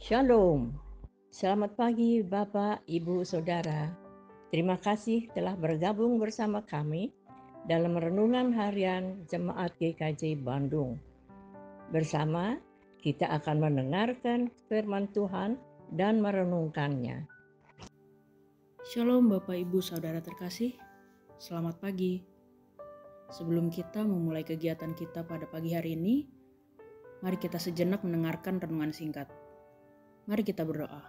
Shalom. Selamat pagi Bapak, Ibu, Saudara. Terima kasih telah bergabung bersama kami dalam renungan harian Jemaat GKJ Bandung. Bersama kita akan mendengarkan firman Tuhan dan merenungkannya. Shalom Bapak Ibu Saudara terkasih, selamat pagi. Sebelum kita memulai kegiatan kita pada pagi hari ini, mari kita sejenak mendengarkan renungan singkat. Mari kita berdoa.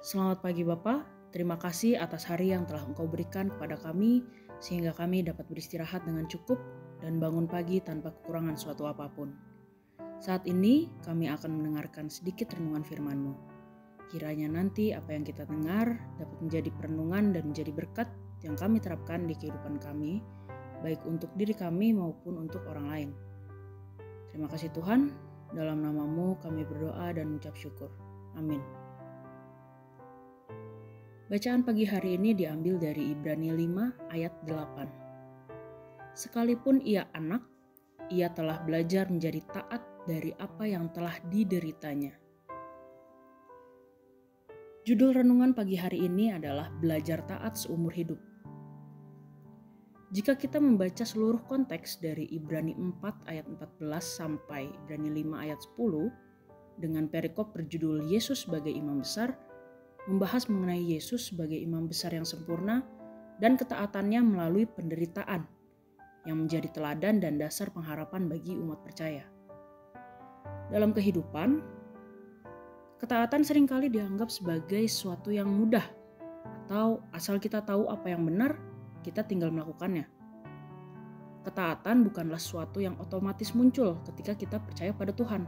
Selamat pagi Bapak, terima kasih atas hari yang telah Engkau berikan kepada kami sehingga kami dapat beristirahat dengan cukup dan bangun pagi tanpa kekurangan suatu apapun. Saat ini kami akan mendengarkan sedikit renungan firman-Mu. Kiranya nanti apa yang kita dengar dapat menjadi perenungan dan menjadi berkat yang kami terapkan di kehidupan kami, baik untuk diri kami maupun untuk orang lain. Terima kasih Tuhan, dalam nama-Mu kami berdoa dan mengucap syukur. Amin. Bacaan pagi hari ini diambil dari Ibrani 5 ayat 8. Sekalipun ia anak, ia telah belajar menjadi taat dari apa yang telah dideritanya. Judul renungan pagi hari ini adalah belajar taat seumur hidup. Jika kita membaca seluruh konteks dari Ibrani 4 ayat 14 sampai Ibrani 5 ayat 10 dengan perikop berjudul Yesus sebagai imam besar, membahas mengenai Yesus sebagai imam besar yang sempurna dan ketaatannya melalui penderitaan yang menjadi teladan dan dasar pengharapan bagi umat percaya. Dalam kehidupan, ketaatan seringkali dianggap sebagai sesuatu yang mudah, atau asal kita tahu apa yang benar, kita tinggal melakukannya. Ketaatan bukanlah sesuatu yang otomatis muncul ketika kita percaya pada Tuhan.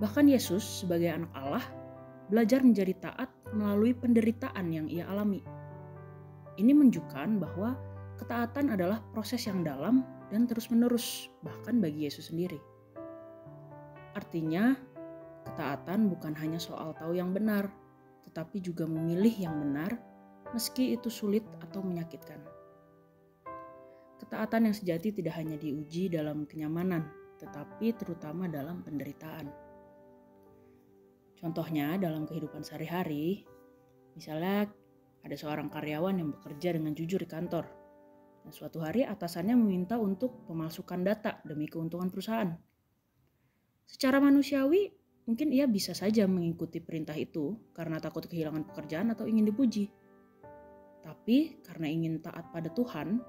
Bahkan Yesus sebagai anak Allah belajar menjadi taat melalui penderitaan yang ia alami. Ini menunjukkan bahwa ketaatan adalah proses yang dalam dan terus-menerus, bahkan bagi Yesus sendiri. Artinya, ketaatan bukan hanya soal tahu yang benar, tetapi juga memilih yang benar, meski itu sulit atau menyakitkan. Ketaatan yang sejati tidak hanya diuji dalam kenyamanan, tetapi terutama dalam penderitaan. Contohnya dalam kehidupan sehari-hari, misalnya ada seorang karyawan yang bekerja dengan jujur di kantor, dan suatu hari atasannya meminta untuk memalsukan data demi keuntungan perusahaan. Secara manusiawi, mungkin ia bisa saja mengikuti perintah itu karena takut kehilangan pekerjaan atau ingin dipuji. Tapi karena ingin taat pada Tuhan,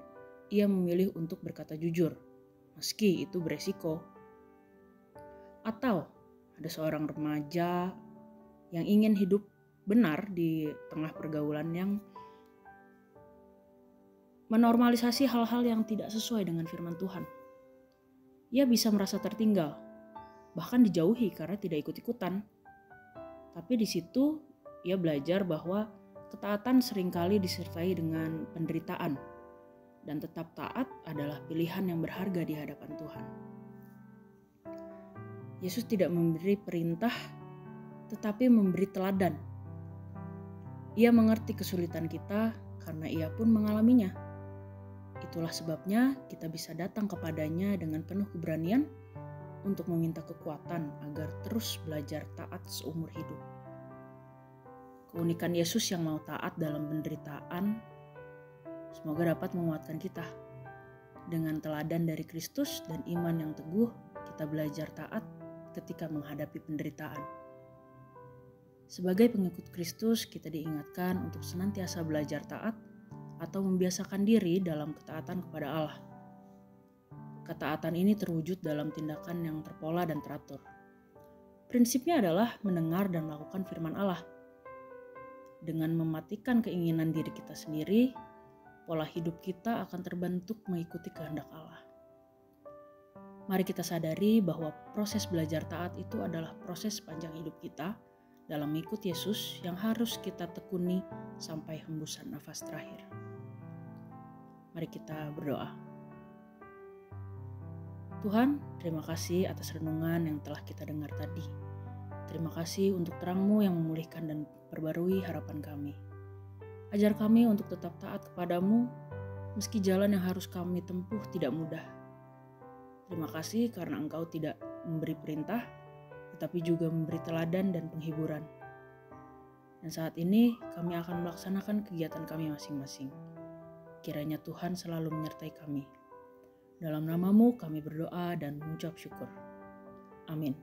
ia memilih untuk berkata jujur, meski itu beresiko. Atau ada seorang remaja yang ingin hidup benar di tengah pergaulan yang menormalisasi hal-hal yang tidak sesuai dengan firman Tuhan. Ia bisa merasa tertinggal, bahkan dijauhi karena tidak ikut-ikutan. Tapi di situ ia belajar bahwa ketaatan seringkali disertai dengan penderitaan, dan tetap taat adalah pilihan yang berharga di hadapan Tuhan. Yesus tidak memberi perintah, tetapi memberi teladan. Ia mengerti kesulitan kita karena ia pun mengalaminya. Itulah sebabnya kita bisa datang kepadanya dengan penuh keberanian untuk meminta kekuatan agar terus belajar taat seumur hidup. Keunikan Yesus yang mau taat dalam penderitaan semoga dapat menguatkan kita. Dengan teladan dari Kristus dan iman yang teguh, kita belajar taat ketika menghadapi penderitaan. Sebagai pengikut Kristus, kita diingatkan untuk senantiasa belajar taat atau membiasakan diri dalam ketaatan kepada Allah. Ketaatan ini terwujud dalam tindakan yang terpola dan teratur. Prinsipnya adalah mendengar dan melakukan firman Allah. Dengan mematikan keinginan diri kita sendiri, pola hidup kita akan terbentuk mengikuti kehendak Allah. Mari kita sadari bahwa proses belajar taat itu adalah proses sepanjang hidup kita dalam mengikuti Yesus yang harus kita tekuni sampai hembusan nafas terakhir. Mari kita berdoa. Tuhan, terima kasih atas renungan yang telah kita dengar tadi. Terima kasih untuk terang-Mu yang memulihkan dan perbarui harapan kami. Ajar kami untuk tetap taat kepadamu, meski jalan yang harus kami tempuh tidak mudah. Terima kasih karena Engkau tidak memberi perintah, tetapi juga memberi teladan dan penghiburan. Dan saat ini kami akan melaksanakan kegiatan kami masing-masing. Kiranya Tuhan selalu menyertai kami. Dalam nama-Mu kami berdoa dan mengucap syukur. Amin.